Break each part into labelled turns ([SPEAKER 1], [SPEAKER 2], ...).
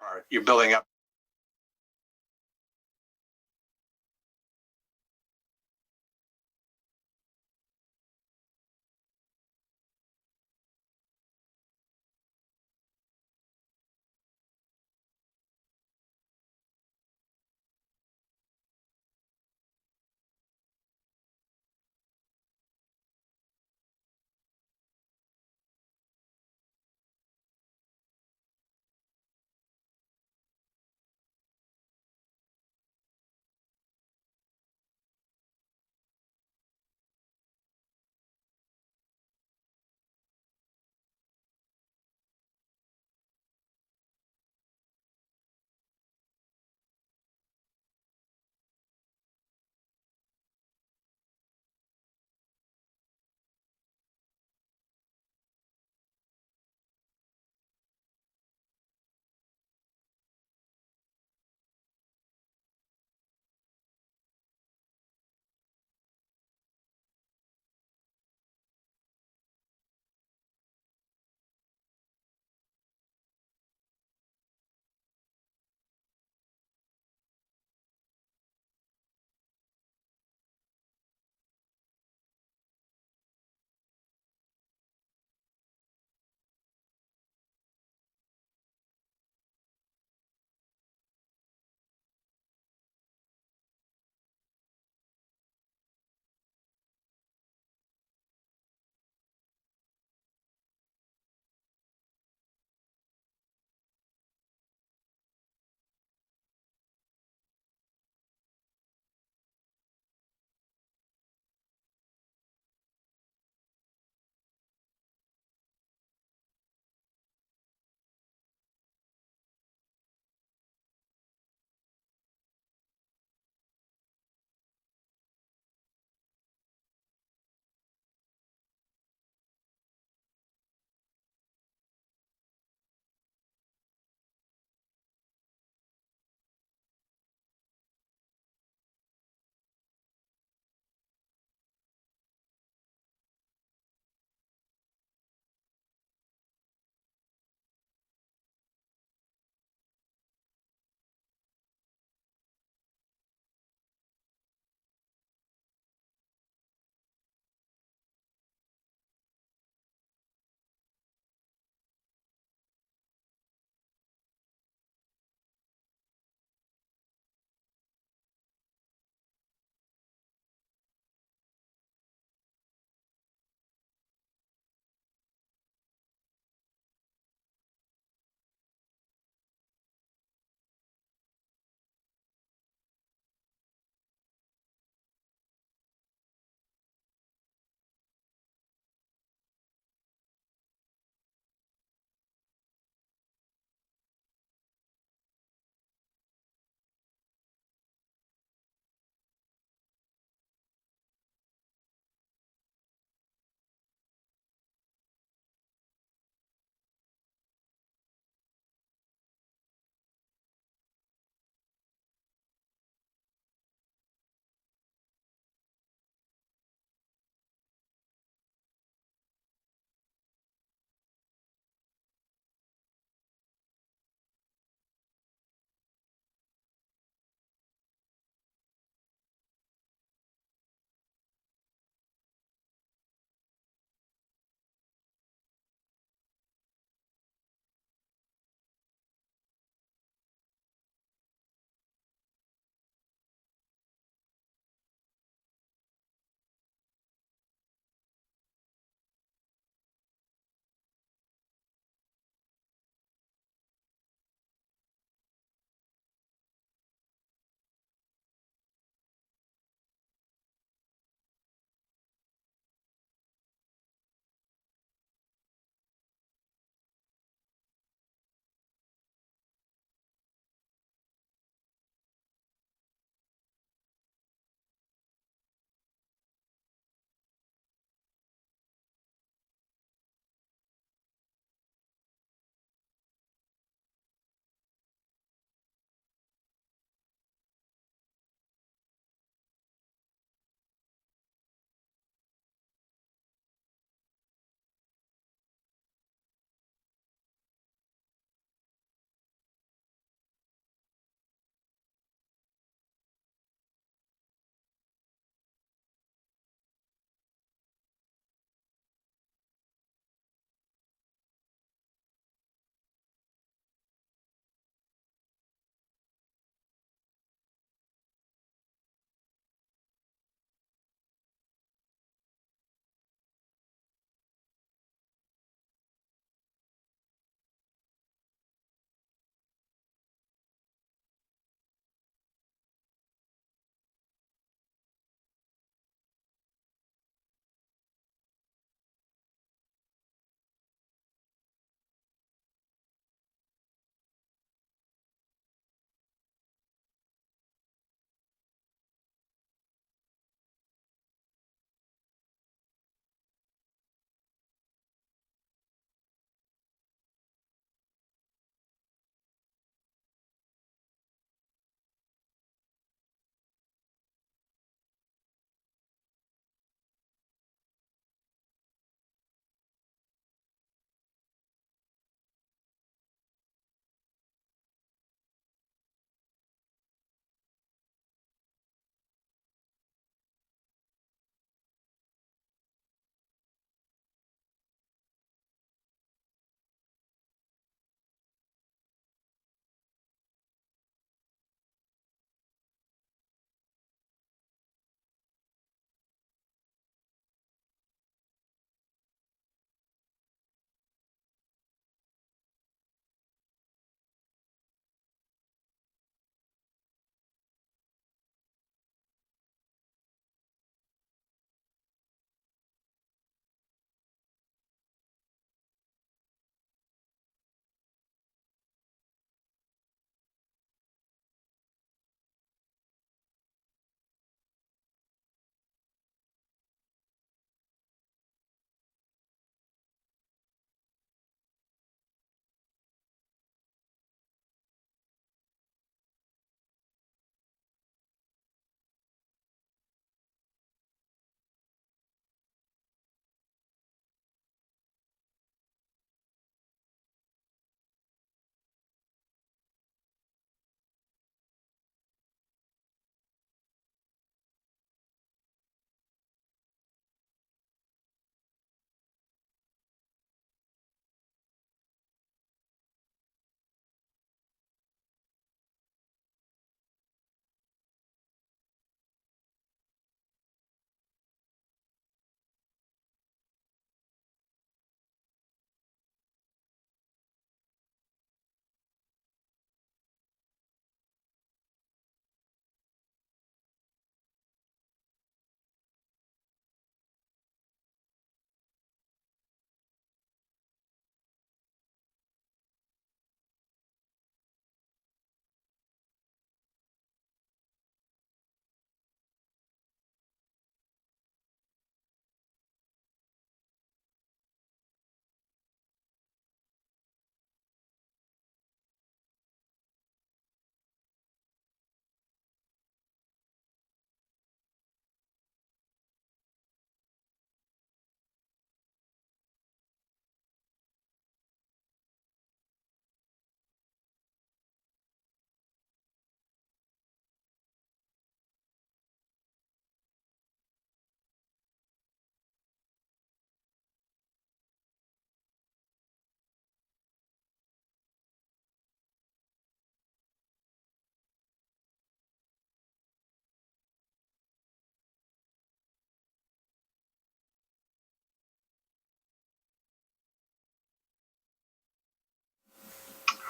[SPEAKER 1] part. You're building up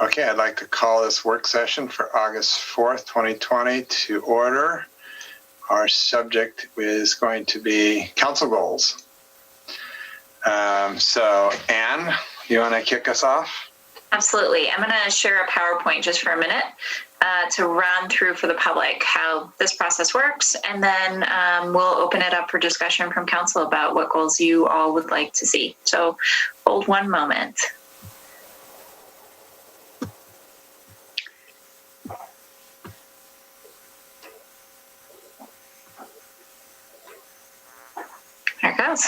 [SPEAKER 1] Okay, I'd like to call this work session for August 4th, 2020 to order. Our subject is going to be council goals. So Anne, you want to kick us off?
[SPEAKER 2] Absolutely. I'm going to share a PowerPoint just for a minute to run through for the public how this process works, and then we'll open it up for discussion from council about what goals you all would like to see. So hold one moment. There it goes.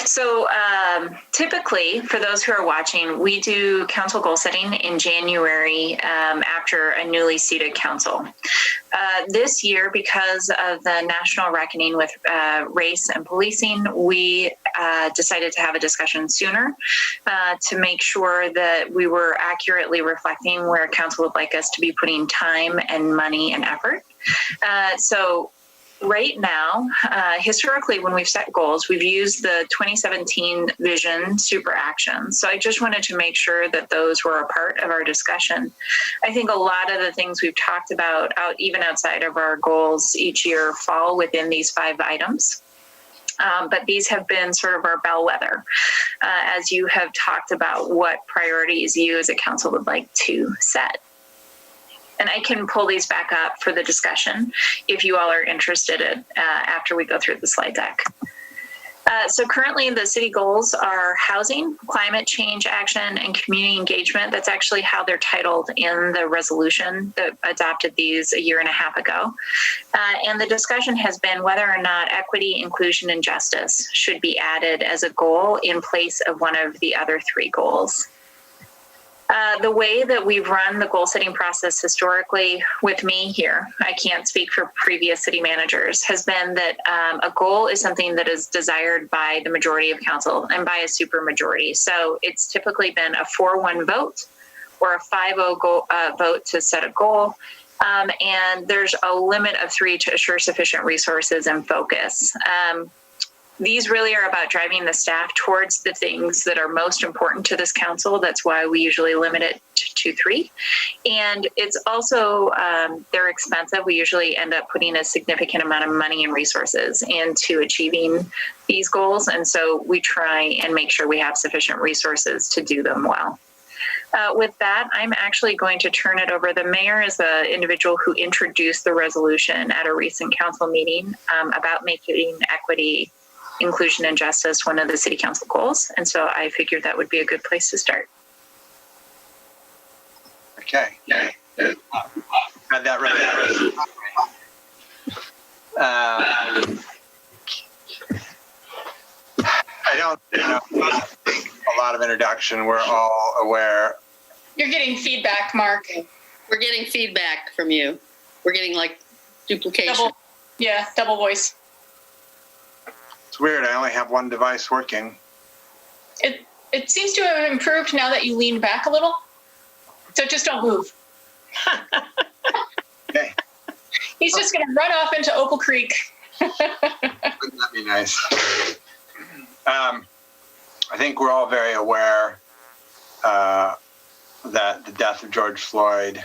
[SPEAKER 2] So typically, for those who are watching, we do council goal setting in January after a newly seated council. This year, because of the national reckoning with race and policing, we decided to have a discussion sooner to make sure that we were accurately reflecting where council would like us to be putting time and money and effort. So right now, historically, when we've set goals, we've used the 2017 vision super actions. So I just wanted to make sure that those were a part of our discussion. I think a lot of the things we've talked about, even outside of our goals each year, fall within these 5 items. But these have been sort of our bellwether as you have talked about what priorities you as a council would like to set. And I can pull these back up for the discussion if you all are interested in, after we go through the slide deck. So currently the city goals are housing, climate change action, and community engagement. That's actually how they're titled in the resolution that adopted these a year and a half ago. And the discussion has been whether or not equity, inclusion, and justice should be added as a goal in place of one of the other 3 goals. The way that we've run the goal setting process historically with me here, I can't speak for previous city managers, has been that a goal is something that is desired by the majority of council and by a super majority. So it's typically been a 4-1 vote or a 5-0 vote to set a goal. And there's a limit of 3 to assure sufficient resources and focus. These really are about driving the staff towards the things that are most important to this council. That's why we usually limit it to 3. And it's also, they're expensive. We usually end up putting a significant amount of money and resources into achieving these goals. And so we try and make sure we have sufficient resources to do them well. With that, I'm actually going to turn it over. The mayor is the individual who introduced the resolution at a recent council meeting about making equity, inclusion, and justice one of the city council goals. And so I figured that would be a good place to start.
[SPEAKER 1] Okay. Had that ready. I don't a lot of introduction. We're all aware.
[SPEAKER 3] You're getting feedback, Mark.
[SPEAKER 4] We're getting feedback from you. We're getting like duplication.
[SPEAKER 3] Double voice.
[SPEAKER 1] It's weird. I only have one device working.
[SPEAKER 3] It seems to have improved now that you lean back a little. So just don't move.
[SPEAKER 1] Okay.
[SPEAKER 3] He's just going to run off into Opal Creek.
[SPEAKER 1] Wouldn't that be nice? I think we're all very aware that the death of George Floyd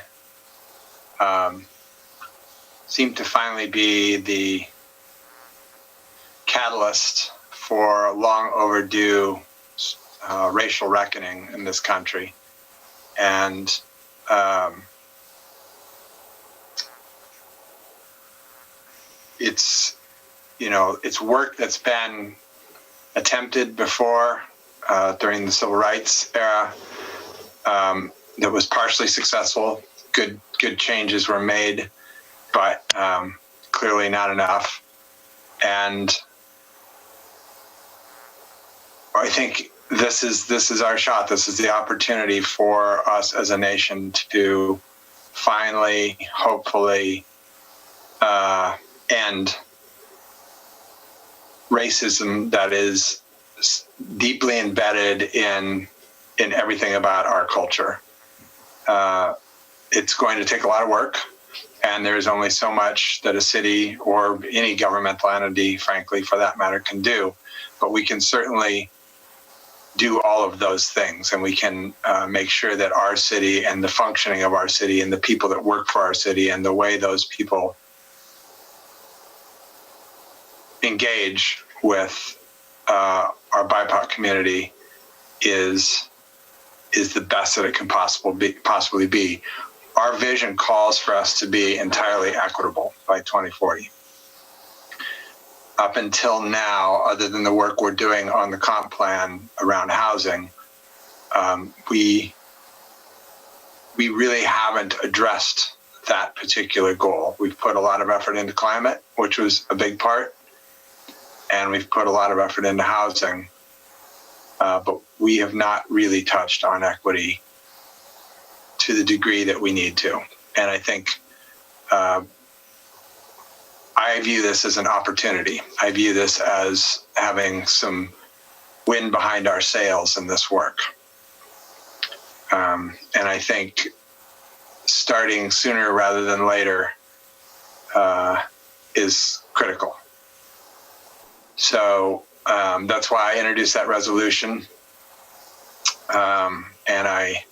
[SPEAKER 1] seemed to finally be the catalyst for long overdue racial reckoning in this country. And it's work that's been attempted before during the civil rights era that was partially successful. Good changes were made, but clearly not enough. And I think this is our shot. This is the opportunity for us as a nation to finally, hopefully, end racism that is deeply embedded in everything about our culture. It's going to take a lot of work, and there's only so much that a city or any governmental entity, frankly, for that matter, can do. But we can certainly do all of those things, and we can make sure that our city and the functioning of our city and the people that work for our city and the way those people engage with our BIPOC community is the best that it can possibly be. Our vision calls for us to be entirely equitable by 2040. Up until now, other than the work we're doing on the comp plan around housing, we really haven't addressed that particular goal. We've put a lot of effort into climate, which was a big part, and we've put a lot of effort into housing, but we have not really touched on equity to the degree that we need to. And I think I view this as an opportunity. I view this as having some wind behind our sails in this work. And I think starting sooner rather than later is critical. So that's why I introduced that resolution. And I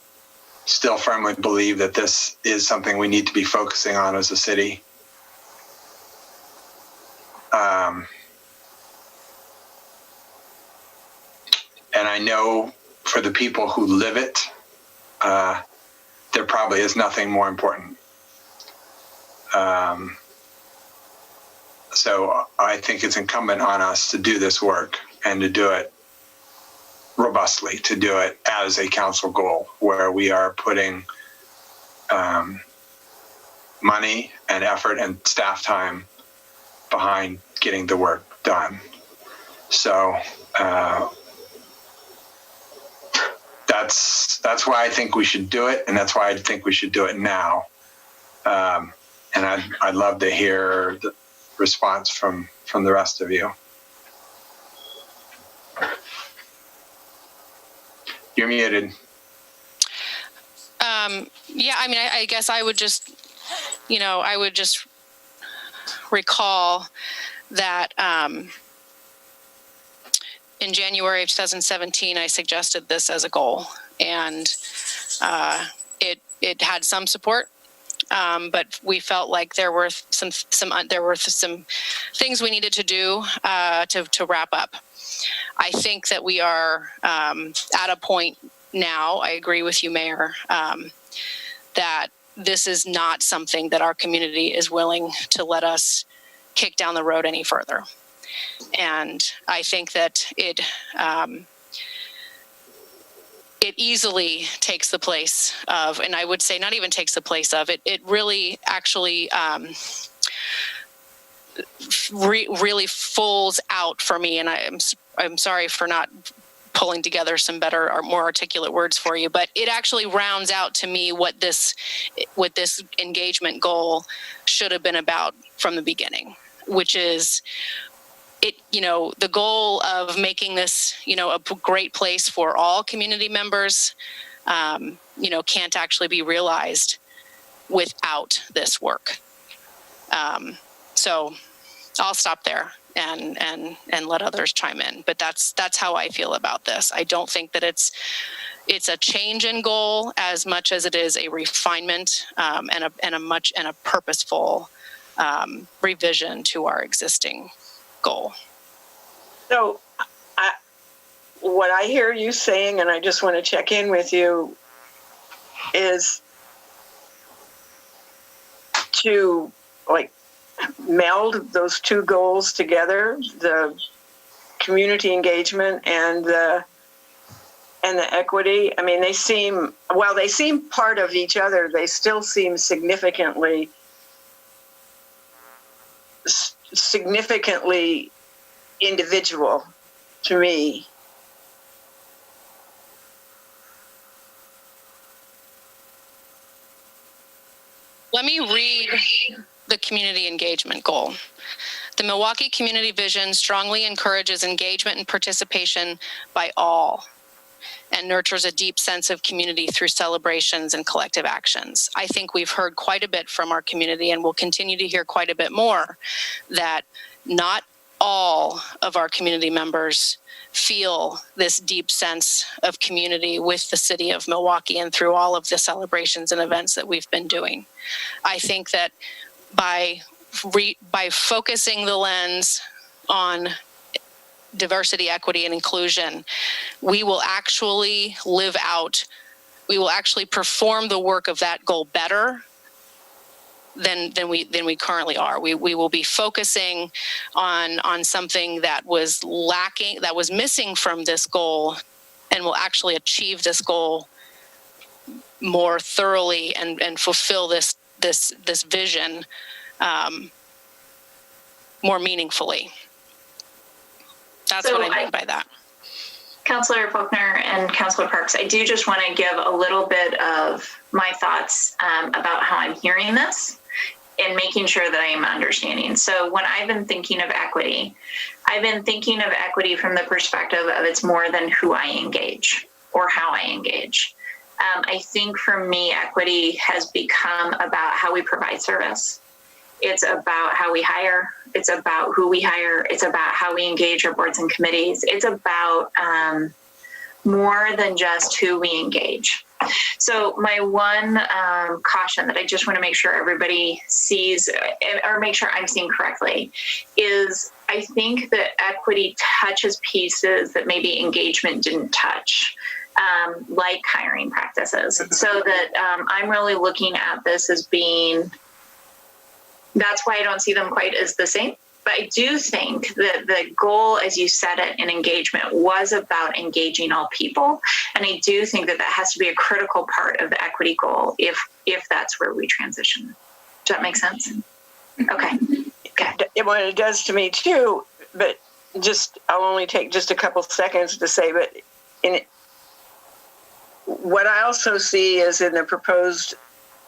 [SPEAKER 1] still firmly believe that this is something we need to be focusing on as a city. And I know for the people who live it, there probably is nothing more important. So I think it's incumbent on us to do this work and to do it robustly, to do it as a council goal, where we are putting money and effort and staff time behind getting the work done. So that's why I think we should do it, and that's why I think we should do it now. And I'd love to hear the response from the rest of you. You're muted.
[SPEAKER 5] Yeah, I mean, I guess I would just, recall that in January of 2017, I suggested this as a goal, and it had some support. But we felt like there were some things we needed to do to wrap up. I think that we are at a point now, I agree with you, Mayor, that this is not something that our community is willing to let us kick down the road any further. And I think that it easily takes the place of, and I would say not even takes the place of, it really actually really falls out for me. And I'm sorry for not pulling together some better or more articulate words for you, but it actually rounds out to me what this engagement goal should have been about from the beginning, which is the goal of making this, a great place for all community members, can't actually be realized without this work. So I'll stop there and let others chime in. But that's how I feel about this. I don't think that it's a change in goal as much as it is a refinement and a purposeful revision to our existing goal.
[SPEAKER 6] So what I hear you saying, and I just want to check in with you, is to meld those two goals together, the community engagement and the equity. I mean, they seem part of each other, they still seem significantly individual to me.
[SPEAKER 5] Let me read the community engagement goal. The Milwaukee Community Vision strongly encourages engagement and participation by all and nurtures a deep sense of community through celebrations and collective actions. I think we've heard quite a bit from our community, and we'll continue to hear quite a bit more, that not all of our community members feel this deep sense of community with the city of Milwaukee and through all of the celebrations and events that we've been doing. I think that by focusing the lens on diversity, equity, and inclusion, we will actually perform the work of that goal better than we currently are. We will be focusing on something that was lacking, that was missing from this goal, and will actually achieve this goal more thoroughly and fulfill this vision more meaningfully. That's what I mean by that.
[SPEAKER 2] Councilor Faulkner and Councilor Parks, I do just want to give a little bit of my thoughts about how I'm hearing this and making sure that I am understanding. So when I've been thinking of equity, I've been thinking of equity from the perspective of it's more than who I engage or how I engage. I think for me, equity has become about how we provide service. It's about how we hire. It's about who we hire. It's about how we engage our boards and committees. It's about more than just who we engage. So my one caution that I just want to make sure everybody sees or make sure I'm seeing correctly is I think that equity touches pieces that maybe engagement didn't touch. Like hiring practices. So that I'm really looking at this as being, that's why I don't see them quite as the same. But I do think that the goal, as you said it, in engagement was about engaging all people. And I do think that that has to be a critical part of the equity goal if that's where we transition. Does that make sense? Okay.
[SPEAKER 6] Well, it does to me too, but I'll only take just a couple seconds to say, but what I also see is in the proposed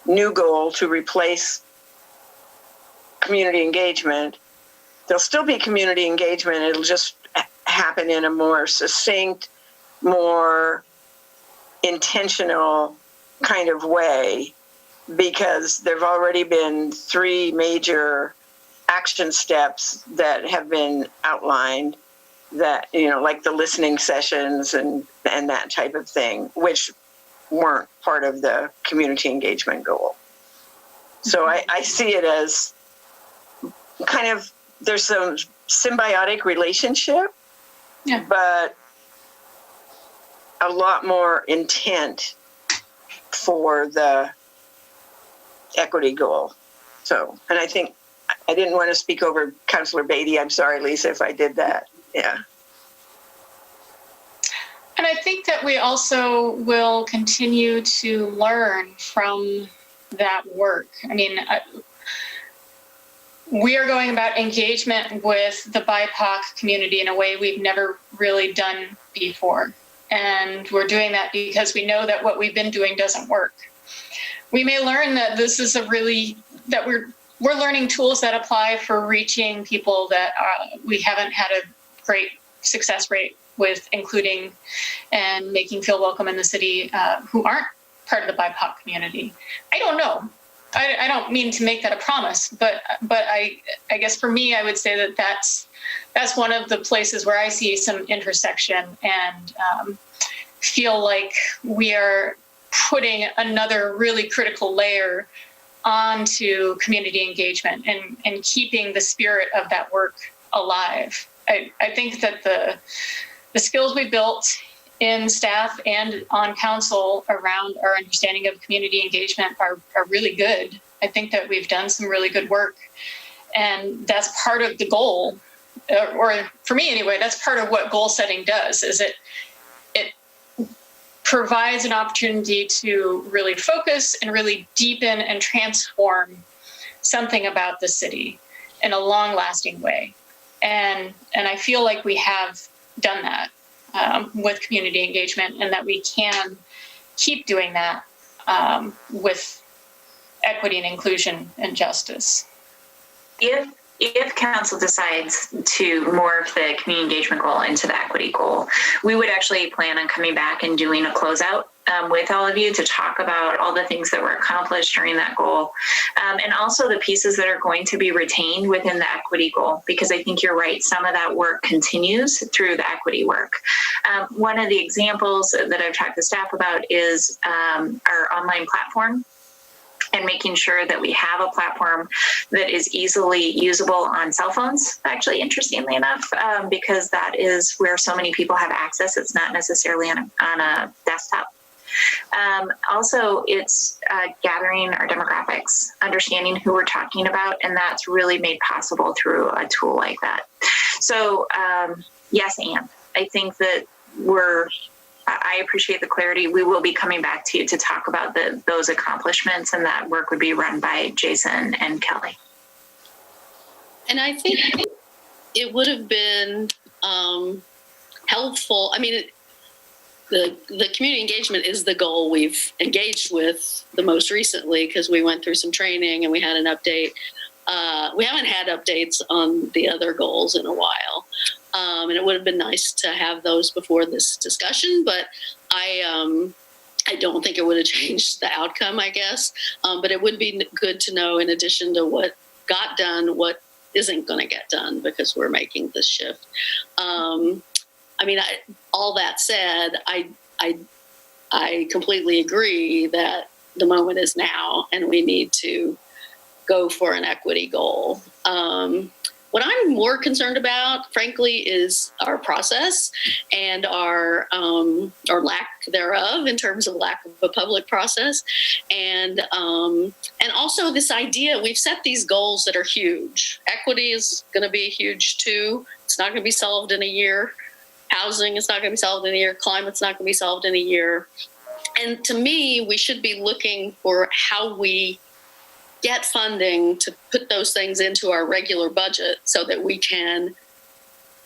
[SPEAKER 6] new goal to replace community engagement, there'll still be community engagement. It'll just happen in a more succinct, more intentional kind of way, because there've already been 3 major action steps that have been outlined that, like the listening sessions and that type of thing, which weren't part of the community engagement goal. So I see it as kind of, there's some symbiotic relationship, but a lot more intent for the equity goal. So, and I think I didn't want to speak over Councilor Beatty. I'm sorry, Lisa, if I did that. Yeah.
[SPEAKER 3] And I think that we also will continue to learn from that work. I mean, we are going about engagement with the BIPOC community in a way we've never really done before. And we're doing that because we know that what we've been doing doesn't work. We may learn that this is that we're learning tools that apply for reaching people that we haven't had a great success rate with including and making feel welcome in the city who aren't part of the BIPOC community. I don't know. I don't mean to make that a promise, but I guess for me, I would say that that's one of the places where I see some intersection and feel like we are putting another really critical layer onto community engagement and keeping the spirit of that work alive. I think that the skills we built in staff and on council around our understanding of community engagement are really good. I think that we've done some really good work, and that's part of the goal, or for me anyway, that's part of what goal setting does, is it provides an opportunity to really focus and really deepen and transform something about the city in a long-lasting way. And I feel like we have done that with community engagement, and that we can keep doing that with equity and inclusion and justice.
[SPEAKER 2] If council decides to morph the community engagement goal into the equity goal, we would actually plan on coming back and doing a closeout with all of you to talk about all the things that were accomplished during that goal, and also the pieces that are going to be retained within the equity goal, because I think you're right, some of that work continues through the equity work. One of the examples that I've talked to staff about is our online platform, and making sure that we have a platform that is easily usable on cell phones, actually, interestingly enough, because that is where so many people have access. It's not necessarily on a desktop. Also, it's gathering our demographics, understanding who we're talking about, and that's really made possible through a tool like that. So, yes, and I think that I appreciate the clarity. We will be coming back to you to talk about those accomplishments, and that work would be run by Jason and Kelly.
[SPEAKER 4] And I think it would have been helpful. I mean, the community engagement is the goal we've engaged with the most recently, because we went through some training and we had an update. We haven't had updates on the other goals in a while. And it would have been nice to have those before this discussion, but I don't think it would have changed the outcome, I guess. But it would be good to know, in addition to what got done, what isn't going to get done, because we're making this shift. I mean, all that said, I completely agree that the moment is now, and we need to go for an equity goal. What I'm more concerned about, frankly, is our process and our lack thereof, in terms of lack of a public process, and also this idea, we've set these goals that are huge. Equity is going to be huge too. It's not going to be solved in a year. Housing is not going to be solved in a year. Climate's not going to be solved in a year. And to me, we should be looking for how we get funding to put those things into our regular budget so that we can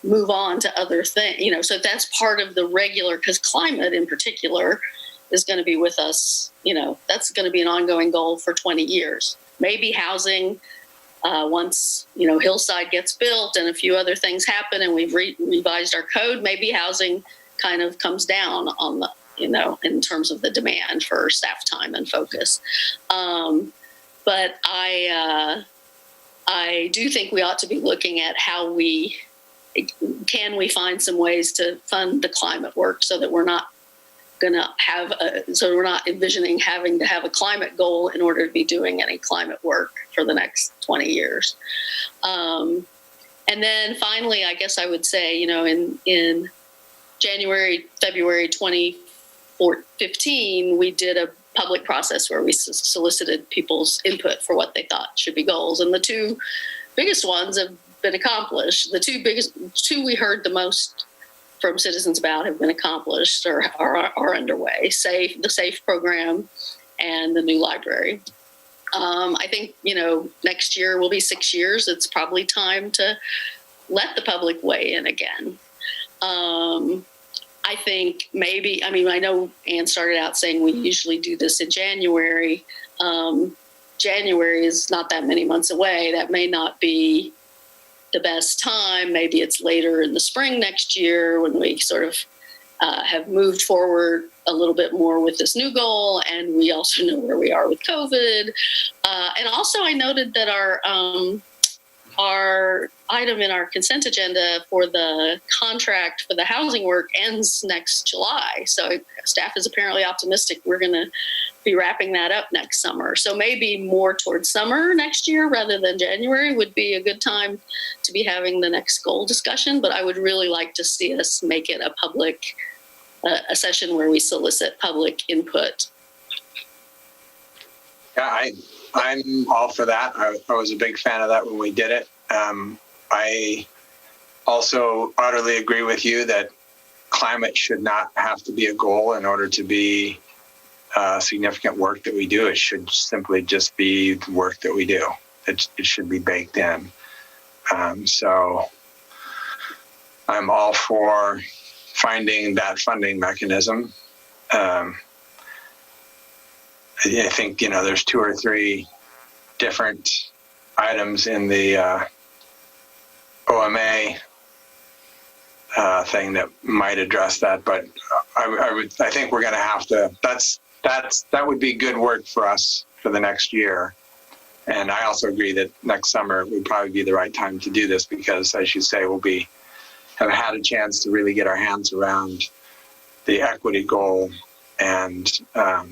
[SPEAKER 4] move on to other things, so that's part of the regular, because climate in particular is going to be with us, that's going to be an ongoing goal for 20 years. Maybe housing, once, Hillside gets built and a few other things happen and we've revised our code, maybe housing kind of comes down on the, in terms of the demand for staff time and focus. But I do think we ought to be looking at how can we find some ways to fund the climate work, so that we're not going to we're not envisioning having to have a climate goal in order to be doing any climate work for the next 20 years. And then finally, I guess I would say, in January, February 2015, we did a public process where we solicited people's input for what they thought should be goals. And the two biggest ones have been accomplished. The two we heard the most from citizens about have been accomplished or are underway. The SAFE program and the new library. I think, next year will be 6 years. It's probably time to let the public weigh in again. I think maybe, I know Ann started out saying we usually do this in January. January is not that many months away. That may not be the best time. Maybe it's later in the spring next year, when we sort of have moved forward a little bit more with this new goal, and we also know where we are with COVID. And also I noted that our item in our consent agenda for the contract for the housing work ends next July. So staff is apparently optimistic we're going to be wrapping that up next summer. So maybe more towards summer next year rather than January would be a good time to be having the next goal discussion. But I would really like to see us make it a public, a session where we solicit public input.
[SPEAKER 1] Yeah, I'm all for that. I was a big fan of that when we did it. I also utterly agree with you that climate should not have to be a goal in order to be significant work that we do. It should simply just be the work that we do. It should be baked in. So I'm all for finding that funding mechanism. I think, there's 2 or 3 different items in the OMA thing that might address that. But I think we're going to have to. That would be good work for us for the next year. And I also agree that next summer would probably be the right time to do this because, as you say, we'll have had a chance to really get our hands around the equity goal, and that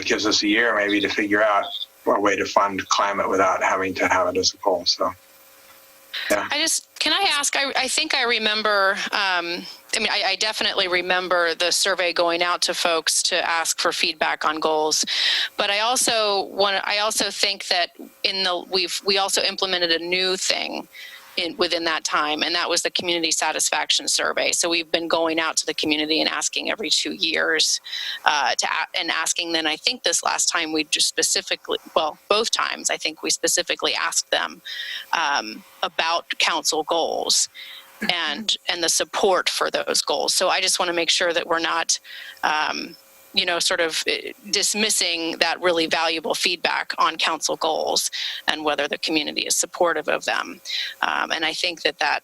[SPEAKER 1] gives us a year maybe to figure out a way to fund climate without having to have it as a goal. So, yeah.
[SPEAKER 5] Can I ask, I think I remember, I definitely remember the survey going out to folks to ask for feedback on goals, but I also think that we also implemented a new thing within that time, and that was the community satisfaction survey. So we've been going out to the community and asking every 2 years, and asking then, I think this last time we just both times, I think we specifically asked them about council goals and the support for those goals. So I just want to make sure that we're not, sort of dismissing that really valuable feedback on council goals and whether the community is supportive of them. And I think that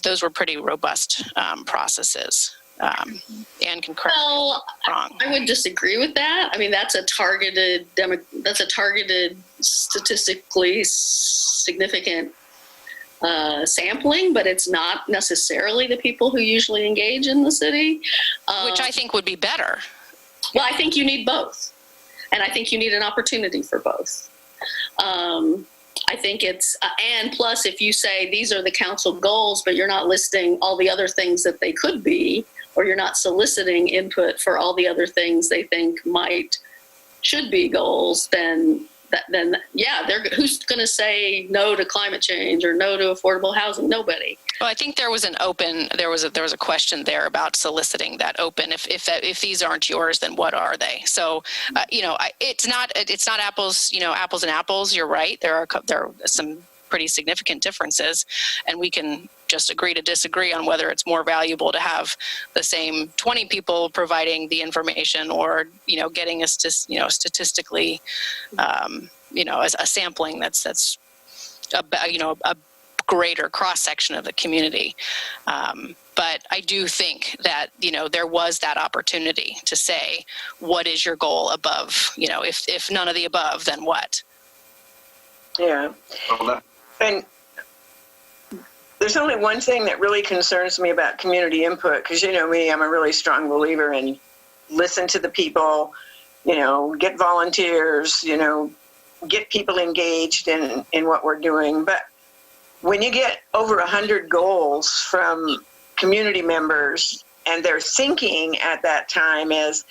[SPEAKER 5] those were pretty robust processes. Anne can correct me wrong.
[SPEAKER 4] I would disagree with that. I mean, that's a targeted, statistically significant sampling, but it's not necessarily the people who usually engage in the city.
[SPEAKER 5] Which I think would be better.
[SPEAKER 4] Well, I think you need both. And I think you need an opportunity for both. I think it's, and plus if you say these are the council goals, but you're not listing all the other things that they could be, or you're not soliciting input for all the other things they think should be goals, then who's going to say no to climate change or no to affordable housing? Nobody.
[SPEAKER 5] Well, I think there was a question there about soliciting that open. If these aren't yours, then what are they? So, it's not apples and apples. You're right. There are some pretty significant differences, and we can just agree to disagree on whether it's more valuable to have the same 20 people providing the information or, getting us to, statistically, as a sampling that's a greater cross section of the community. But I do think that, there was that opportunity to say, what is your goal above, if none of the above, then what?
[SPEAKER 6] Yeah. And there's only one thing that really concerns me about community input, because you know me, I'm a really strong believer in listen to the people, get volunteers, get people engaged in what we're doing. But when you get over 100 goals from community members and their thinking at that time is,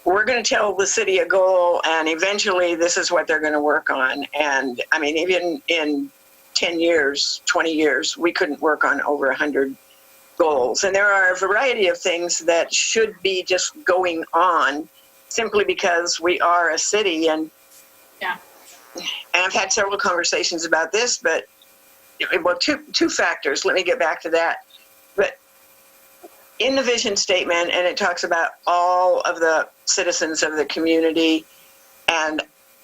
[SPEAKER 6] we're going to tell the city a goal and eventually this is what they're going to work on. And I mean, even in 10 years, 20 years, we couldn't work on over 100 goals. And there are a variety of things that should be just going on simply because we are a city. And I've had several conversations about this, but two factors. Let me get back to that. But in the vision statement, and it talks about all of the citizens of the community, and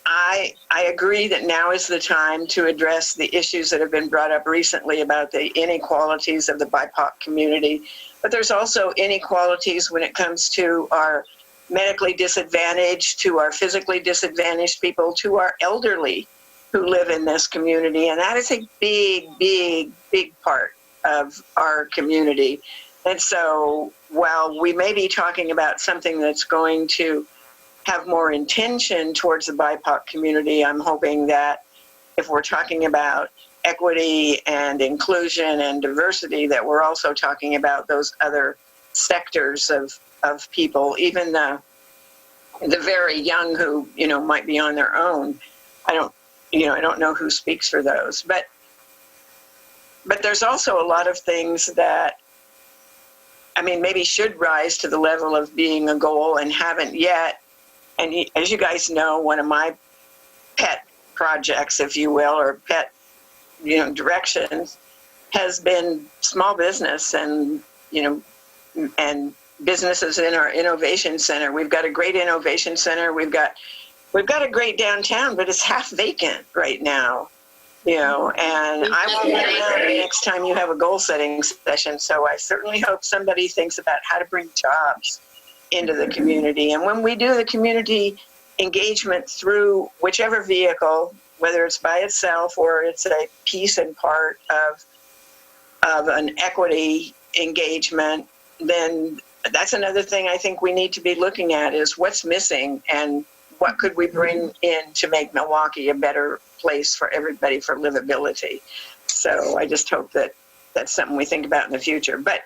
[SPEAKER 6] I agree that now is the time to address the issues that have been brought up recently about the inequalities of the BIPOC community. But there's also inequalities when it comes to our medically disadvantaged, to our physically disadvantaged people, to our elderly who live in this community. And that is a big, big, big part of our community. And so while we may be talking about something that's going to have more intention towards the BIPOC community, I'm hoping that if we're talking about equity and inclusion and diversity, that we're also talking about those other sectors of people, even the very young who, might be on their own. I don't know who speaks for those, but there's also a lot of things that, maybe should rise to the level of being a goal and haven't yet. And as you guys know, one of my pet projects, if you will, or pet, directions has been small business and businesses in our innovation center. We've got a great innovation center. We've got a great downtown, but it's half vacant right now. you know, and I won't be around the next time you have a goal setting session. So I certainly hope somebody thinks about how to bring jobs into the community. And when we do the community engagement through whichever vehicle, whether it's by itself or it's a piece and part of an equity engagement, then that's another thing I think we need to be looking at is what's missing and what could we bring in to make Milwaukee a better place for everybody for livability. So I just hope that that's something we think about in the future. But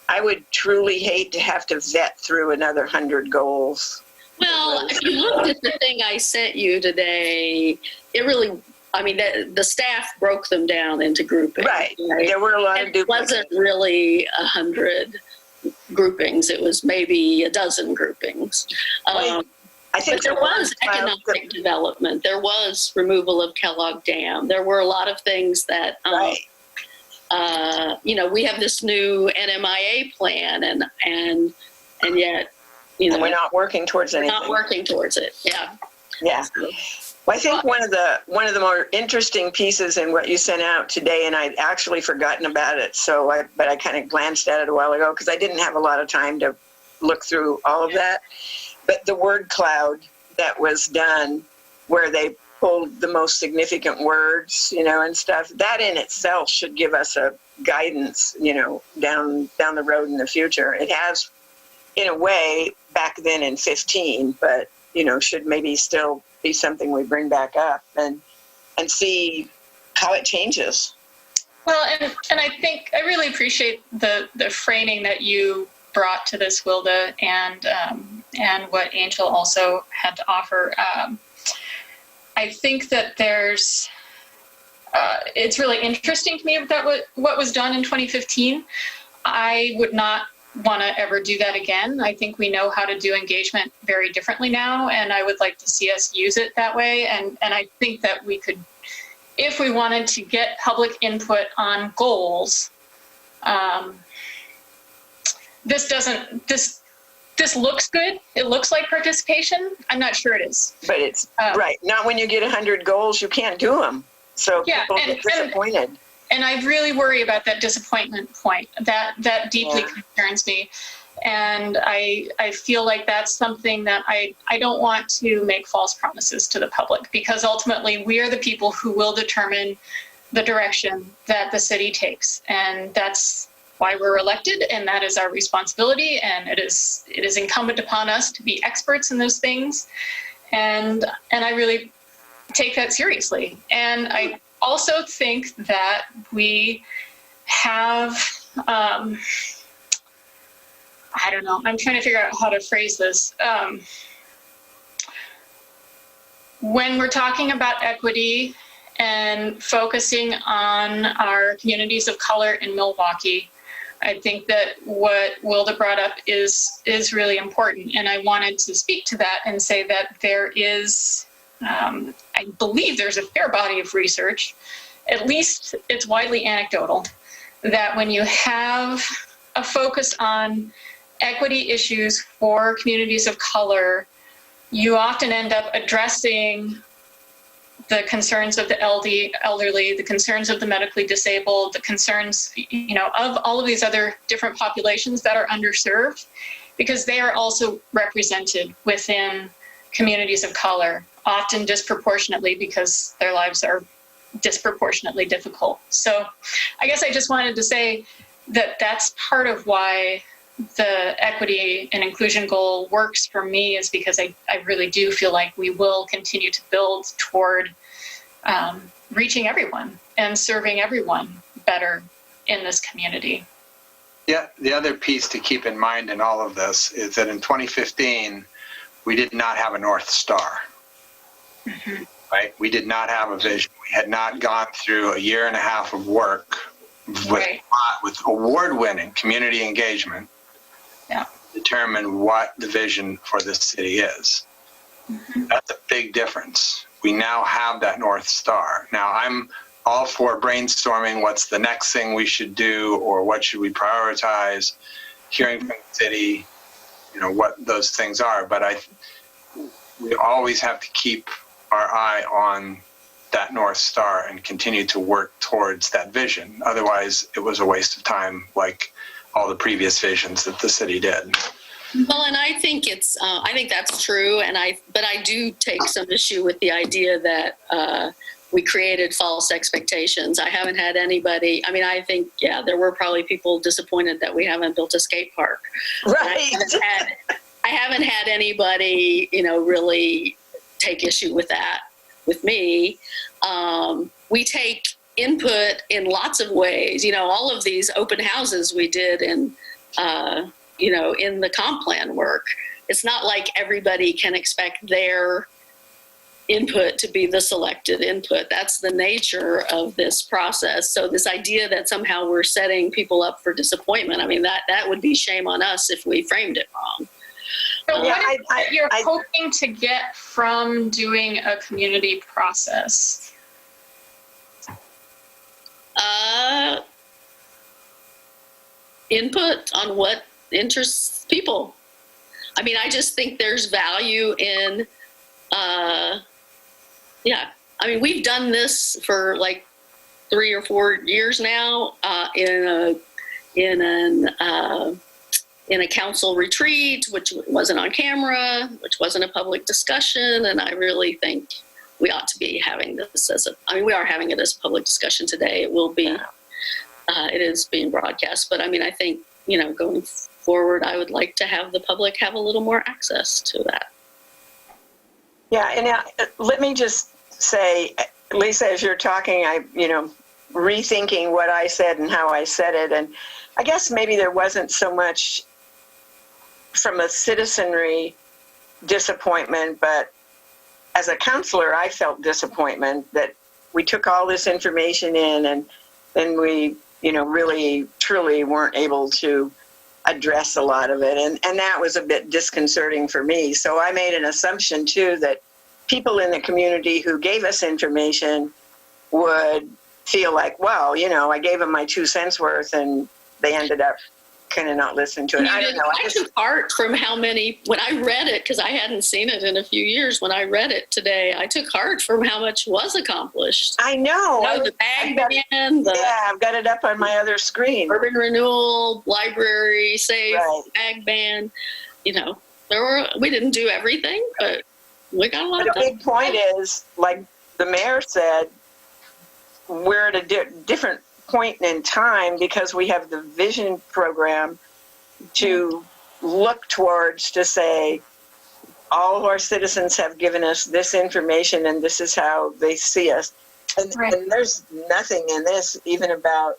[SPEAKER 6] I would truly hate to have to vet through another 100 goals.
[SPEAKER 4] Well, if you looked at the thing I sent you today, it really, I mean, the staff broke them down into groupings.
[SPEAKER 6] Right. There were a lot of duplicates.
[SPEAKER 4] It wasn't really 100 groupings. It was maybe a dozen groupings.
[SPEAKER 6] I think
[SPEAKER 4] but there was economic development. There was removal of Kellogg Dam. There were a lot of things that,
[SPEAKER 6] right.
[SPEAKER 4] You know, we have this new NMIA plan, and yet, you know,
[SPEAKER 6] we're not working towards anything.
[SPEAKER 4] Not working towards it. Yeah.
[SPEAKER 6] Yeah. Well, I think one of the more interesting pieces in what you sent out today, and I'd actually forgotten about it, but I kind of glanced at it a while ago because I didn't have a lot of time to look through all of that. But the word cloud that was done, where they pulled the most significant words, you know, and stuff, that in itself should give us a guidance, you know, down the road in the future. It has, in a way, back then in 15, but, you know, should maybe still be something we bring back up and see how it changes.
[SPEAKER 3] Well, and I think I really appreciate the framing that you brought to this, Wilda, and what Angel also had to offer. I think that there's it's really interesting to me that what was done in 2015. I would not want to ever do that again. I think we know how to do engagement very differently now, and I would like to see us use it that way. And I think that we could, if we wanted to get public input on goals, this looks good. It looks like participation. I'm not sure it is.
[SPEAKER 6] But it's right. Not when you get 100 goals, you can't do them. So
[SPEAKER 3] yeah,
[SPEAKER 6] people get disappointed.
[SPEAKER 3] And I really worry about that disappointment point. That deeply concerns me. And I feel like that's something that I don't want to make false promises to the public, because ultimately we are the people who will determine the direction that the city takes. And that's why we're elected, and that is our responsibility. And it is incumbent upon us to be experts in those things. And I really take that seriously. And I also think that we have, I don't know, I'm trying to figure out how to phrase this. When we're talking about equity and focusing on our communities of color in Milwaukee, I think that what Wilda brought up is really important. And I wanted to speak to that and say that there is, I believe there's a fair body of research, at least it's widely anecdotal, that when you have a focus on equity issues for communities of color, you often end up addressing the concerns of the elderly, the concerns of the medically disabled, the concerns, you know, of all of these other different populations that are underserved, because they are also represented within communities of color, often disproportionately because their lives are disproportionately difficult. So I guess I just wanted to say that that's part of why the equity and inclusion goal works for me, is because I really do feel like we will continue to build toward reaching everyone and serving everyone better in this community.
[SPEAKER 1] Yeah, the other piece to keep in mind in all of this is that in 2015, we did not have a North Star, right? We did not have a vision. We had not gone through a year and a half of work with award-winning community engagement to determine what the vision for this city is. That's a big difference. We now have that North Star. Now, I'm all for brainstorming what's the next thing we should do, or what should we prioritize, hearing from the city, you know, what those things are. But we always have to keep our eye on that North Star and continue to work towards that vision. Otherwise, it was a waste of time, like all the previous visions that the city did.
[SPEAKER 4] Well, and I think I think that's true. But I do take some issue with the idea that we created false expectations. I haven't had anybody, I think, there were probably people disappointed that we haven't built a skate park.
[SPEAKER 6] Right.
[SPEAKER 4] I haven't had anybody, really take issue with that with me. We take input in lots of ways. All of these open houses we did in the comp plan work. It's not like everybody can expect their input to be the selected input. That's the nature of this process. So this idea that somehow we're setting people up for disappointment, that would be shame on us if we framed it wrong.
[SPEAKER 3] So what is it you're hoping to get from doing a community process?
[SPEAKER 4] Input on what interests people. I just think there's value in, we've done this for like 3 or 4 years now in a council retreat, which wasn't on camera, which wasn't a public discussion, and I really think we ought to be having this we are having it as a public discussion today. It will be, it is being broadcast, but I think, going forward, I would like to have the public have a little more access to that.
[SPEAKER 6] Yeah, and let me just say, Lisa, as you're talking, rethinking what I said and how I said it, and I guess maybe there wasn't so much from a citizenry disappointment, but as a counselor, I felt disappointment that we took all this information in and then we, really, truly weren't able to address a lot of it. And that was a bit disconcerting for me. So I made an assumption, too, that people in the community who gave us information would feel like, well, I gave them my 2 cents worth and they ended up kind of not listening to it. I don't know.
[SPEAKER 4] I took heart from how many, when I read it, because I hadn't seen it in a few years, when I read it today, I took heart from how much was accomplished.
[SPEAKER 6] I know.
[SPEAKER 4] The bag ban,
[SPEAKER 6] I've got it up on my other screen.
[SPEAKER 4] Urban renewal, library, safe,
[SPEAKER 6] right.
[SPEAKER 4] Bag ban. We didn't do everything, but we got a lot
[SPEAKER 6] done. The big point is, like the mayor said, we're at a different point in time because we have the vision program to look towards, to say all of our citizens have given us this information and this is how they see us. And,
[SPEAKER 3] right.
[SPEAKER 6] And there's nothing in this even about,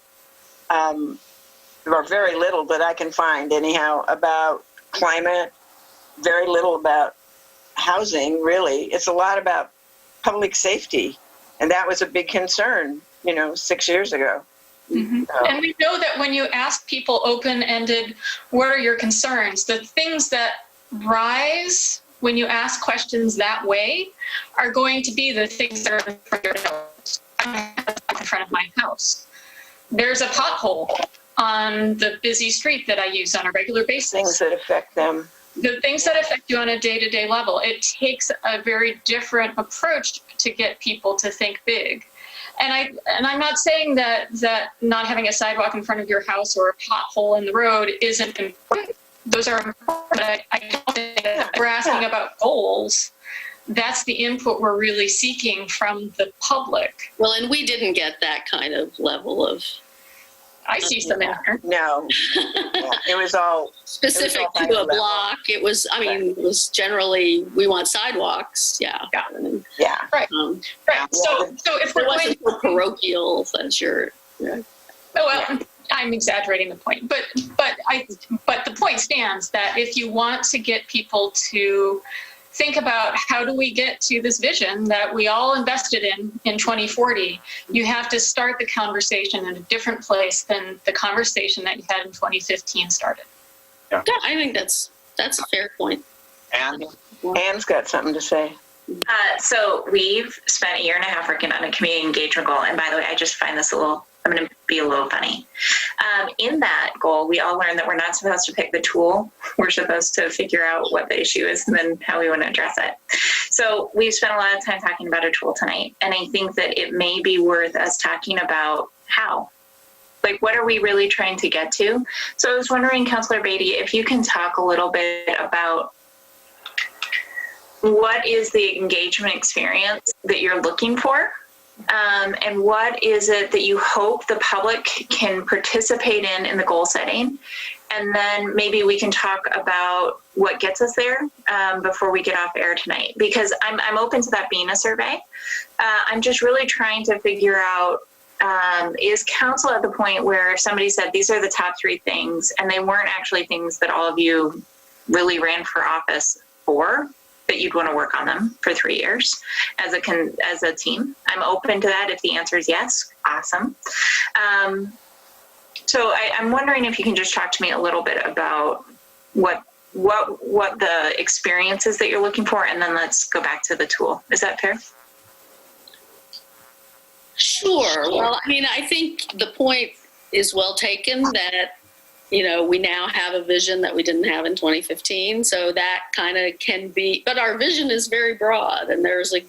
[SPEAKER 6] or very little that I can find anyhow, about climate, very little about housing, really. It's a lot about public safety. And that was a big concern, 6 years ago.
[SPEAKER 3] Mm-hmm. So. And we know that when you ask people open-ended, what are your concerns? The things that rise when you ask questions that way are going to be the things that are in front of my house. There's a pothole on the busy street that I use on a regular basis.
[SPEAKER 6] Things that affect them.
[SPEAKER 3] The things that affect you on a day-to-day level. It takes a very different approach to get people to think big. And I'm not saying that not having a sidewalk in front of your house or a pothole in the road isn't important. Those are important, but I don't think that we're asking about goals. That's the input we're really seeking from the public.
[SPEAKER 4] Well, and we didn't get that kind of level of...
[SPEAKER 3] I see some in there.
[SPEAKER 6] No. It was all...
[SPEAKER 4] Specific to a block. It was, it was generally, we want sidewalks. Yeah.
[SPEAKER 6] Yeah.
[SPEAKER 3] Right. Right. So if we're
[SPEAKER 4] going... so parochial as your...
[SPEAKER 3] Oh, well, I'm exaggerating the point. But the point stands that if you want to get people to think about how do we get to this vision that we all invested in 2040, you have to start the conversation in a different place than the conversation that you had in 2015 started.
[SPEAKER 4] Yeah, I think that's a fair point.
[SPEAKER 1] And
[SPEAKER 6] Anne's got something to say.
[SPEAKER 2] So we've spent a year and a half working on a community engagement goal. And by the way, I just find this I'm going to be a little funny. In that goal, we all learned that we're not supposed to pick the tool. We're supposed to figure out what the issue is and then how we want to address it. So we've spent a lot of time talking about a tool tonight. And I think that it may be worth us talking about how. Like, what are we really trying to get to? So I was wondering, Councilor Beatty, if you can talk a little bit about what is the engagement experience that you're looking for? And what is it that you hope the public can participate in the goal setting? And then maybe we can talk about what gets us there before we get off air tonight. Because I'm open to that being a survey. I'm just really trying to figure out, is council at the point where if somebody said these are the top 3 things and they weren't actually things that all of you really ran for office for, that you'd want to work on them for 3 years as a team. I'm open to that. If the answer is yes, awesome. So I'm wondering if you can just talk to me a little bit about what the experience is that you're looking for, and then let's go back to the tool. Is that fair?
[SPEAKER 4] Sure. Well, I mean, I think the point is well taken that, you know, we now have a vision that we didn't have in 2015. So that kind of can be, but our vision is very broad and there's a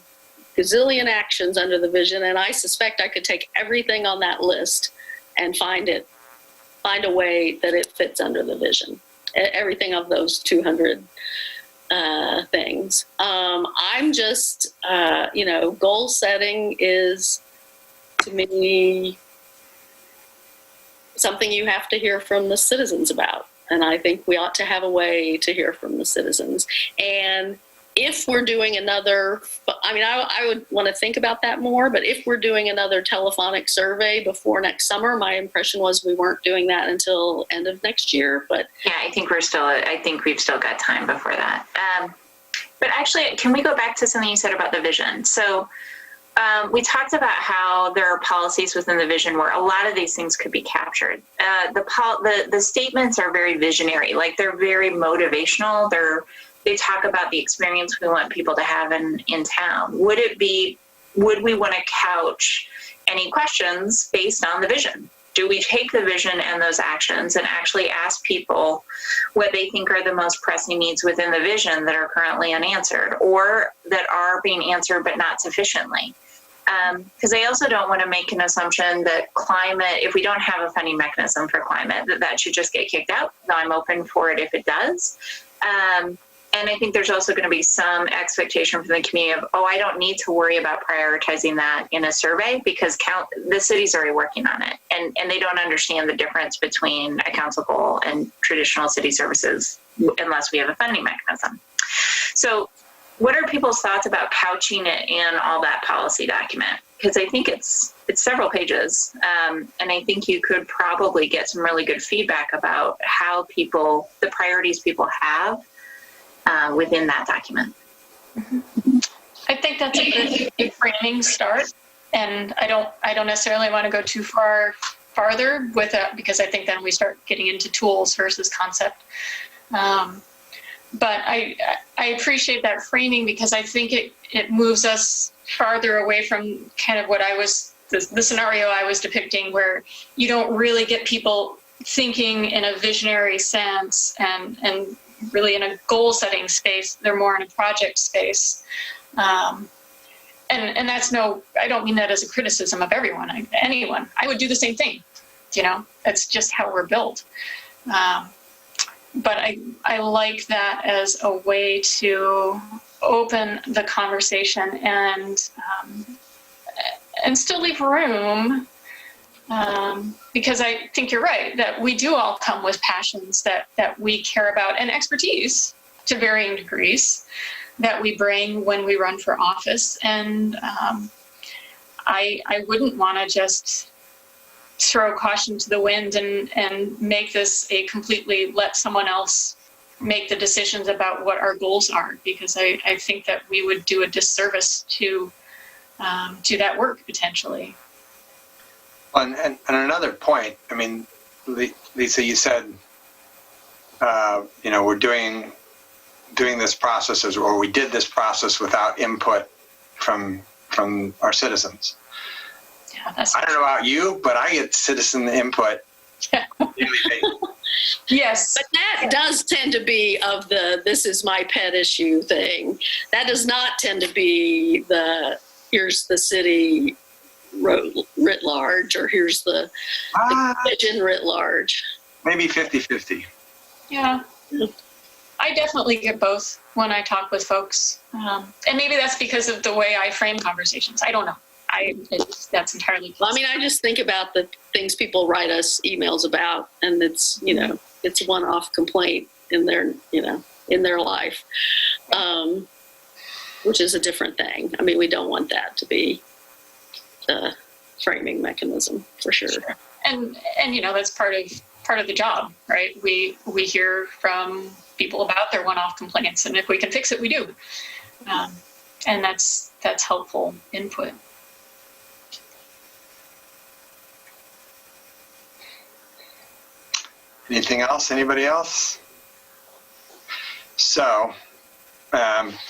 [SPEAKER 4] gazillion actions under the vision. And I suspect I could take everything on that list and find a way that it fits under the vision. Everything of those 200 things. I'm just, goal setting is, to me, something you have to hear from the citizens about. And I think we ought to have a way to hear from the citizens. And if we're doing another, I would want to think about that more, but if we're doing another telephonic survey before next summer, my impression was we weren't doing that until end of next year. But
[SPEAKER 2] yeah, I think we've still got time before that. But actually, can we go back to something you said about the vision? So we talked about how there are policies within the vision where a lot of these things could be captured. The statements are very visionary, like they're very motivational. They talk about the experience we want people to have in town. Would we want to couch any questions based on the vision? Do we take the vision and those actions and actually ask people what they think are the most pressing needs within the vision that are currently unanswered or that are being answered but not sufficiently? Because I also don't want to make an assumption that climate, if we don't have a funding mechanism for climate, that should just get kicked out. Though I'm open for it if it does. And I think there's also going to be some expectation from the community of, I don't need to worry about prioritizing that in a survey because the city's already working on it. And they don't understand the difference between a council goal and traditional city services unless we have a funding mechanism. So what are people's thoughts about couching it in all that policy document? Because I think it's several pages. And I think you could probably get some really good feedback about how the priorities people have within that document.
[SPEAKER 3] I think that's a good framing start, and I don't necessarily want to go too farther with that because I think then we start getting into tools versus concept. But I appreciate that framing because I think it moves us farther away from kind of what the scenario I was depicting, where you don't really get people thinking in a visionary sense and really in a goal setting space. They're more in a project space. And that's I don't mean that as a criticism of anyone. I would do the same thing, that's just how we're built. But I like that as a way to open the conversation and still leave room, because I think you're right that we do all come with passions that we care about and expertise to varying degrees that we bring when we run for office. And I wouldn't want to just throw caution to the wind and make this a completely let someone else make the decisions about what our goals are, because I think that we would do a disservice to that work potentially.
[SPEAKER 1] And another point, I mean, Lisa, you said, we're doing doing this process or we did this process without input from our citizens.
[SPEAKER 3] Yeah, that's
[SPEAKER 1] I don't know about you, but I get citizen input.
[SPEAKER 3] yes.
[SPEAKER 4] But that does tend to be of the "this is my pet issue" thing. That does not tend to be the "here's the city writ large" or "here's the vision writ large."
[SPEAKER 1] Maybe 50-50.
[SPEAKER 3] Yeah. I definitely get both when I talk with folks. And maybe that's because of the way I frame conversations. I don't know. That's entirely.
[SPEAKER 4] Well, I mean, I just think about the things people write us emails about, and it's, it's one-off complaint in their, in their life, which is a different thing. I mean, we don't want that to be the framing mechanism for sure.
[SPEAKER 3] And that's part of the job, right? We hear from people about their one-off complaints, and if we can fix it, we do. And that's helpful input.
[SPEAKER 1] Anything else? Anybody else? So,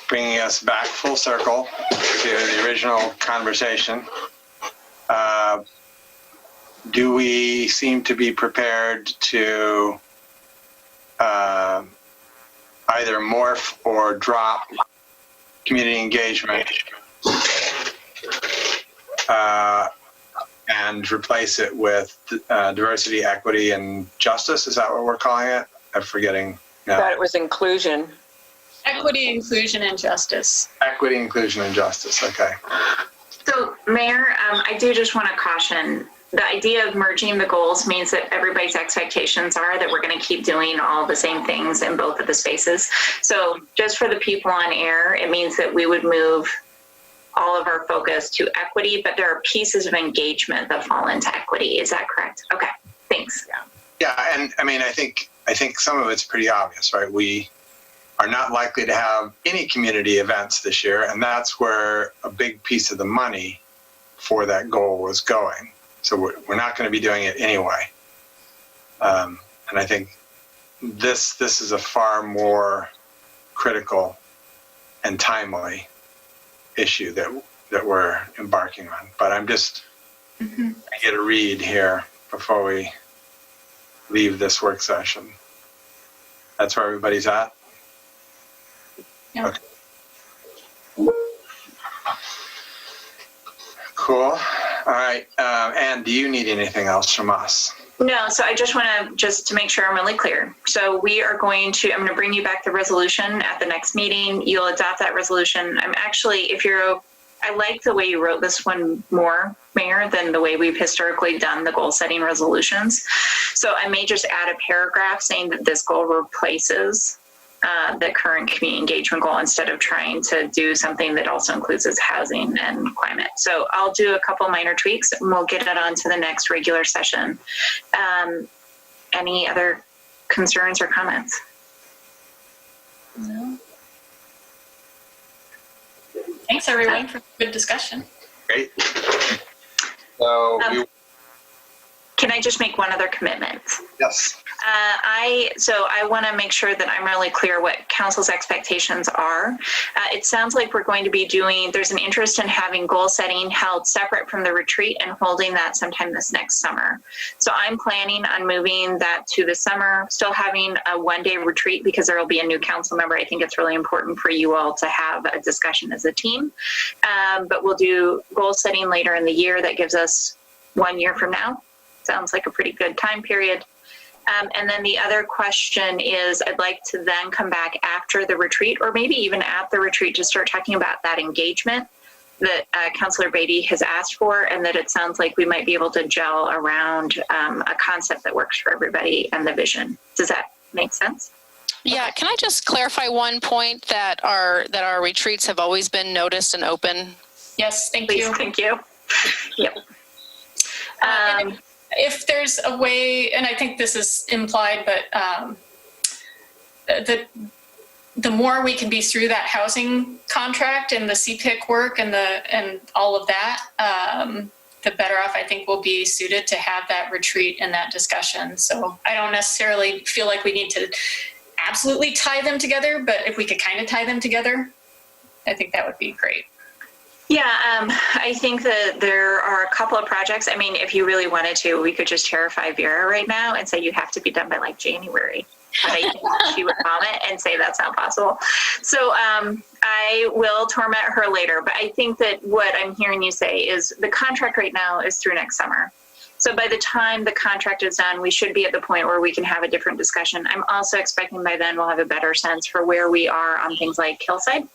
[SPEAKER 1] bringing us back full circle to the original conversation, do we seem to be prepared to either morph or drop community engagement and replace it with diversity, equity, and justice? Is that what we're calling it? I'm forgetting now.
[SPEAKER 6] I thought it was inclusion.
[SPEAKER 3] Equity, inclusion, and justice.
[SPEAKER 1] Equity, inclusion, and justice. Okay.
[SPEAKER 2] So, Mayor, I do just want to caution, the idea of merging the goals means that everybody's expectations are that we're going to keep doing all the same things in both of the spaces. So just for the people on air, it means that we would move all of our focus to equity, but there are pieces of engagement that fall into equity. Is that correct? Okay, thanks.
[SPEAKER 1] Yeah, and I mean, I think some of it's pretty obvious, right? We are not likely to have any community events this year, and that's where a big piece of the money for that goal was going. So we're not going to be doing it anyway. And I think this is a far more critical and timely issue that we're embarking on. But I'm just I get a read here before we leave this work session. That's where everybody's at?
[SPEAKER 3] Yeah.
[SPEAKER 1] Okay. Cool. All right. Anne, do you need anything else from us?
[SPEAKER 2] No, so I just want to make sure I'm really clear. So I'm going to bring you back the resolution at the next meeting. You'll adopt that resolution. I like the way you wrote this one more, Mayor, than the way we've historically done the goal setting resolutions. So I may just add a paragraph saying that this goal replaces the current community engagement goal instead of trying to do something that also includes its housing and climate. So I'll do a couple minor tweaks and we'll get it on to the next regular session. Any other concerns or comments?
[SPEAKER 3] No. Thanks everyone for a good discussion.
[SPEAKER 1] Great. So
[SPEAKER 2] can I just make one other commitment?
[SPEAKER 1] yes.
[SPEAKER 2] I want to make sure that I'm really clear what council's expectations are. It sounds like we're going to be there's an interest in having goal setting held separate from the retreat and holding that sometime this next summer. So I'm planning on moving that to the summer, still having a one-day retreat because there will be a new council member. I think it's really important for you all to have a discussion as a team. But we'll do goal setting later in the year. That gives us 1 year from now. Sounds like a pretty good time period. And then the other question is, I'd like to then come back after the retreat, or maybe even at the retreat, to start talking about that engagement that Councillor Beatty has asked for, and that it sounds like we might be able to gel around a concept that works for everybody and the vision. Does that make sense?
[SPEAKER 5] Yeah, can I just clarify one point, that our retreats have always been noticed and open?
[SPEAKER 3] Yes, thank
[SPEAKER 2] Please,
[SPEAKER 3] you.
[SPEAKER 2] thank you. Yep.
[SPEAKER 3] And if there's a way, and I think this is implied, but the more we can be through that housing contract and the CPIC work and all of that, the better off I think we'll be suited to have that retreat and that discussion. So I don't necessarily feel like we need to absolutely tie them together, but if we could kind of tie them together, I think that would be great.
[SPEAKER 2] Yeah, I think that there are a couple of projects. I mean, if you really wanted to, we could just terrify Vera right now and say you have to be done by like January. But I think she would comment and say that's not possible. So I will torment her later. But I think that what I'm hearing you say is the contract right now is through next summer. So by the time the contract is done, we should be at the point where we can have a different discussion. I'm also expecting by then we'll have a better sense for where we are on things like Hillside.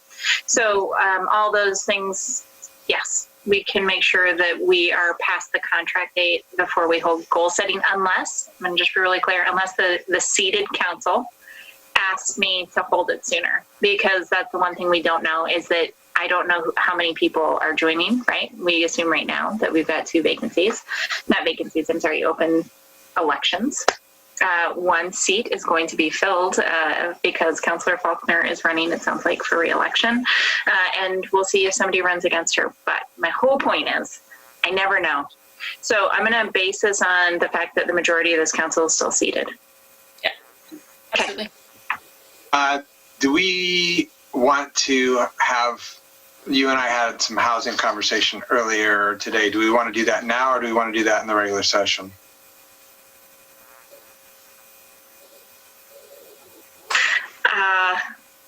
[SPEAKER 2] So all those things, yes, we can make sure that we are past the contract date before we hold goal setting, unless, I'm just really clear, unless the seated council asks me to hold it sooner, because that's the one thing we don't know is that I don't know how many people are joining, right? We assume right now that we've got open elections. One seat is going to be filled because Councillor Faulkner is running, it sounds like, for re-election. And we'll see if somebody runs against her. But my whole point is, I never know. So I'm going to base this on the fact that the majority of this council is still seated.
[SPEAKER 3] Yeah, absolutely.
[SPEAKER 1] Do we want to have, you and I had some housing conversation earlier today. Do we want to do that now, or do we want to do that in the regular session?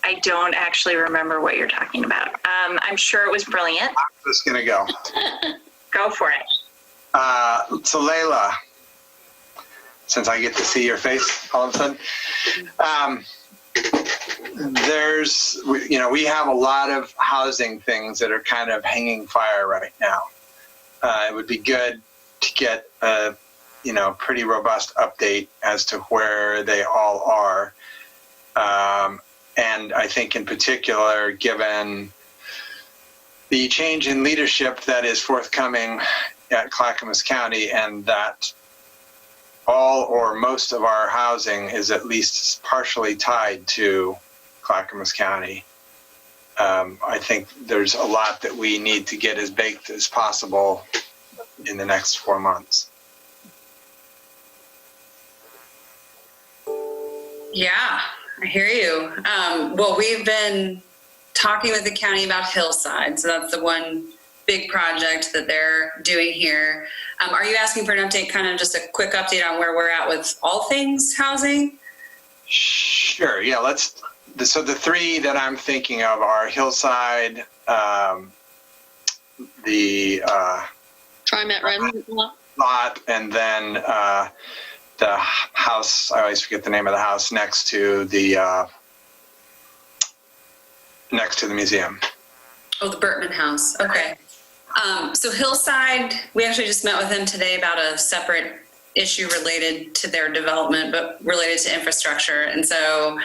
[SPEAKER 2] I don't actually remember what you're talking about. I'm sure it was brilliant.
[SPEAKER 1] I'm just going to go.
[SPEAKER 2] Go for it.
[SPEAKER 1] So Layla, since I get to see your face all of a sudden, we have a lot of housing things that are kind of hanging fire right now. It would be good to get a, pretty robust update as to where they all are. And I think in particular, given the change in leadership that is forthcoming at Clackamas County, and that all or most of our housing is at least partially tied to Clackamas County, I think there's a lot that we need to get as baked as possible in the next 4 months.
[SPEAKER 7] Yeah, I hear you. Well, we've been talking with the county about Hillside, so that's the one big project that they're doing here. Are you asking for an update, kind of just a quick update on where we're at with all things housing?
[SPEAKER 1] Sure, yeah, so the three that I'm thinking of are Hillside, the
[SPEAKER 4] TriMet Redmond
[SPEAKER 1] lot, and then the house, I always forget the name of the house, next to the museum.
[SPEAKER 7] Oh, the Burtman House. Okay. So Hillside, we actually just met with them today about a separate issue related to their development, but related to infrastructure. And so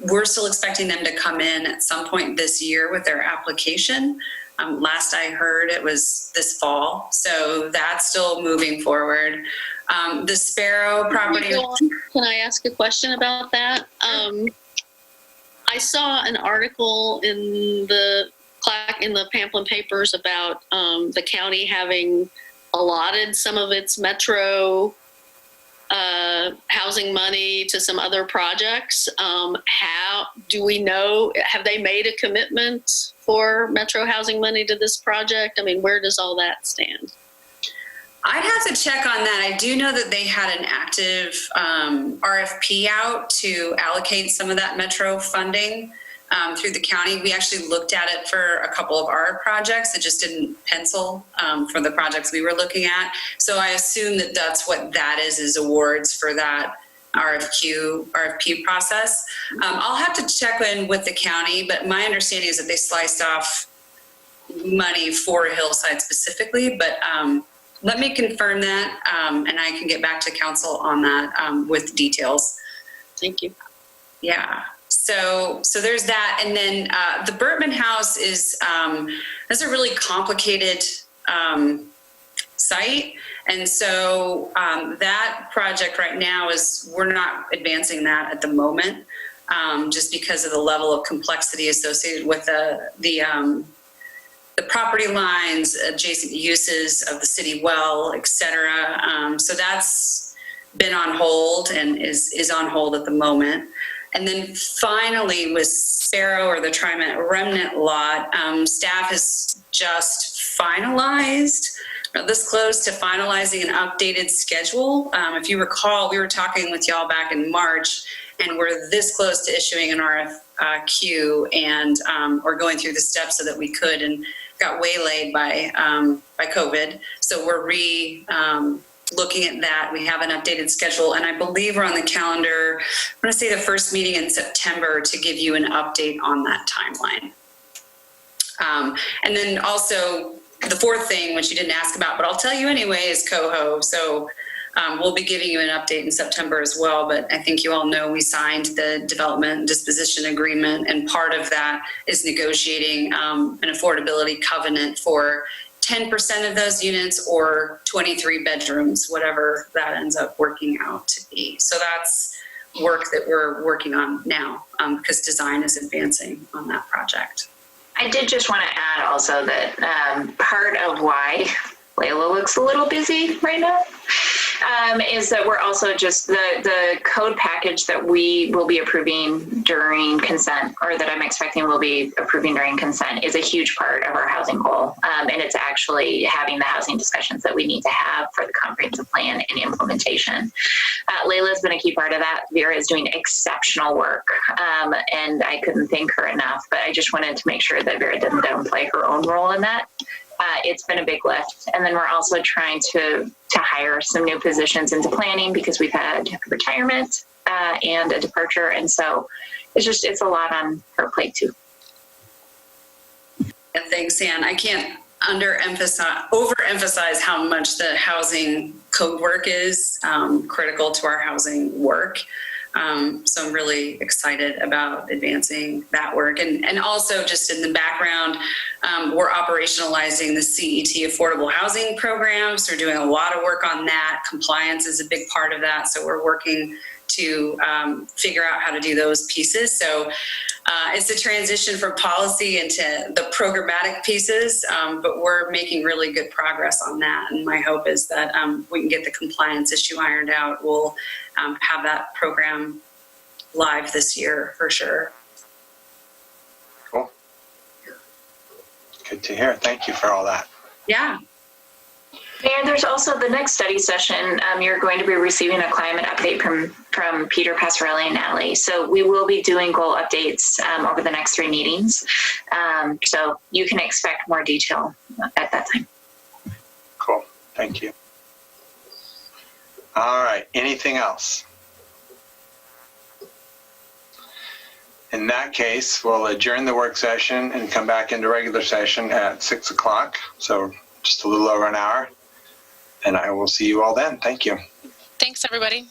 [SPEAKER 7] we're still expecting them to come in at some point this year with their application. Last I heard, it was this fall. So that's still moving forward. The Sparrow property.
[SPEAKER 4] Can I ask a question about that? I saw an article in the Pamplin papers about the county having allotted some of its metro housing money to some other projects. How do we know? Have they made a commitment for metro housing money to this project? I mean, where does all that stand?
[SPEAKER 7] I'd have to check on that. I do know that they had an active RFP out to allocate some of that metro funding through the county. We actually looked at it for a couple of our projects. It just didn't pencil for the projects we were looking at. So I assume that that's what that is awards for that RFP process. I'll have to check in with the county, but my understanding is that they sliced off money for Hillside specifically, but let me confirm that, and I can get back to council on that with details.
[SPEAKER 4] Thank you.
[SPEAKER 7] Yeah. So there's that, and then the Burtman House is that's a really complicated site, and so that project right now we're not advancing that at the moment, just because of the level of complexity associated with the property lines, adjacent uses of the city well, et cetera. So that's been on hold and is on hold at the moment. And then finally with Sparrow or the TriMet remnant lot, staff has just finalized, or this close to finalizing an updated schedule. If you recall, we were talking with y'all back in March, and we're this close to issuing an RFQ, and we're going through the steps so that we could, and got waylaid by COVID. So we're looking at that. We have an updated schedule, and I believe we're on the calendar, I'm going to say the first meeting in September, to give you an update on that timeline. And then also the fourth thing, which you didn't ask about, but I'll tell you anyway, is Coho. So we'll be giving you an update in September as well, but I think you all know we signed the development and disposition agreement, and part of that is negotiating an affordability covenant for 10% of those units or 23 bedrooms, whatever that ends up working out to be. So that's work that we're working on now, because design is advancing on that project.
[SPEAKER 2] I did just want to add also that part of why Layla looks a little busy right now is that we're also just the code package that we will be approving during consent, or that I'm expecting we'll be approving during consent, is a huge part of our housing goal. And it's actually having the housing discussions that we need to have for the comprehensive plan and implementation. Layla's been a key part of that. Vera is doing exceptional work, and I couldn't thank her enough, but I just wanted to make sure that Vera didn't downplay her own role in that. It's been a big lift. And then we're also trying to hire some new positions into planning, because we've had retirement and a departure. And so it's a lot on her plate too.
[SPEAKER 7] And thanks, Ann. I can't overemphasize how much the housing code work is critical to our housing work. So I'm really excited about advancing that work. And also just in the background, we're operationalizing the CET affordable housing programs. We're doing a lot of work on that. Compliance is a big part of that. So we're working to figure out how to do those pieces. So it's a transition from policy into the programmatic pieces, but we're making really good progress on that. And my hope is that we can get the compliance issue ironed out. We'll have that program live this year for sure.
[SPEAKER 1] Cool. Good to hear. Thank you for all that.
[SPEAKER 7] Yeah.
[SPEAKER 2] And there's also the next study session. You're going to be receiving a climate update from Peter Passarelli and Allie. So we will be doing goal updates over the next 3 meetings. So you can expect more detail at that time.
[SPEAKER 1] Cool. Thank you. All right. Anything else? In that case, we'll adjourn the work session and come back into regular session at 6 o'clock. So just a little over an hour. And I will see you all then. Thank you.
[SPEAKER 5] Thanks, everybody.